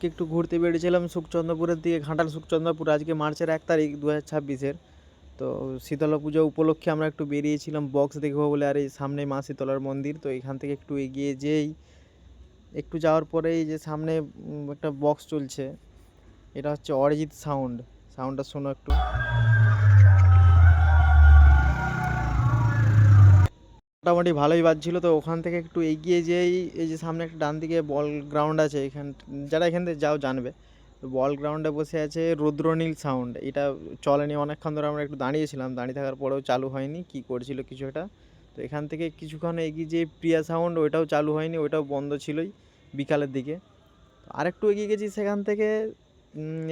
আজকে একটু ঘুরতে বেরিয়েছিলাম সুখচন্দ্রপুরের দিকে, ঘাটাল সুখচন্দ্রপুর। আজকে মার্চের 1 তারিখ 2026-এর। তো শীতলা পুজো উপলক্ষে আমরা একটু বেরিয়েছিলাম বক্স দেখবো বলে। আর এই সামনে মা শীতলার মন্দির, তো এখান থেকে একটু এগিয়ে যেই একটু যাওয়ার পরেই যে সামনে একটা বক্স চলছে। এটা হচ্ছে অরিজিৎ সাউন্ড। সাউন্ডটা শোনো একটু। মোটামুটি ভালোই বাজছিল। তো ওখান থেকে একটু এগিয়ে যেই এই যে সামনে একটা ডান দিকে বল গ্রাউন্ড আছে, এখান যারা এখান থেকে যাও জানবে। তো বল গ্রাউন্ডে বসে আছে রুদ্রনীল সাউন্ড। এটা চলেনি অনেকক্ষণ ধরে, আমরা একটু দাঁড়িয়েছিলাম, দাঁড়িয়ে থাকার পরেও চালু হয়নি, কি করছিল কিছু একটা। তো এখান থেকে কিছুক্ষণ এগিয়ে যে প্রিয়া সাউন্ড, ওইটাও চালু হয়নি, ওইটাও বন্ধ ছিলই বিকালের দিকে। তো আরেকটু এগিয়ে গেছি সেখান থেকে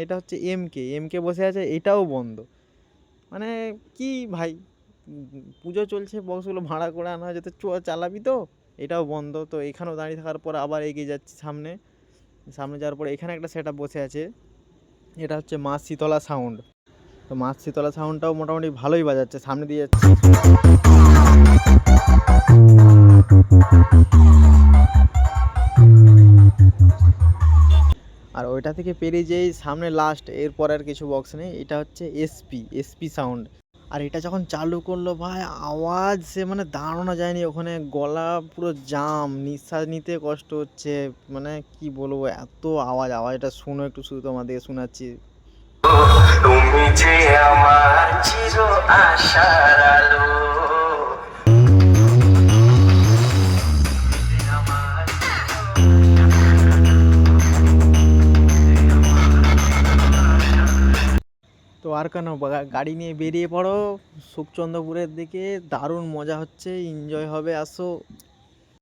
এটা হচ্ছে এমকে, এমকে বসে আছে, এটাও বন্ধ। মানে কি ভাই, পুজো চলছে, বক্সগুলো ভাড়া করে আনা হয়েছে, তো চালাবি তো। এটাও বন্ধ। তো এখানেও দাঁড়িয়ে থাকার পর আবার এগিয়ে যাচ্ছি সামনে। সামনে যাওয়ার পরে এখানে একটা সেট আপ বসে আছে, এটা হচ্ছে মা শীতলা সাউন্ড। তো মা শীতলা সাউন্ডটাও মোটামুটি ভালোই বাজাচ্ছে, সামনে দিয়ে যাচ্ছে। আর ওইটা থেকে পেরিয়ে যেই সামনে লাস্ট, এরপর আর কিছু বক্স নেই। এটা হচ্ছে এসপি, এসপি সাউন্ড। আর এটা যখন চালু করলো ভাই, আওয়াজ সে মানে দাঁড়ানো যায়নি ওখানে, গলা পুরো জাম, নিঃশ্বাস নিতে কষ্ট হচ্ছে। মানে কি বলবো, এত আওয়াজ। আওয়াজটা শুনো একটু, শুধু তোমাদেরকে শোনাচ্ছি। তুমি যে আমার চির আশার আলো। তো আর কেন, গাড়ি নিয়ে বেরিয়ে পড়ো সুখচন্দ্রপুরের দিকে। দারুণ মজা হচ্ছে, এনজয় হবে, আসো।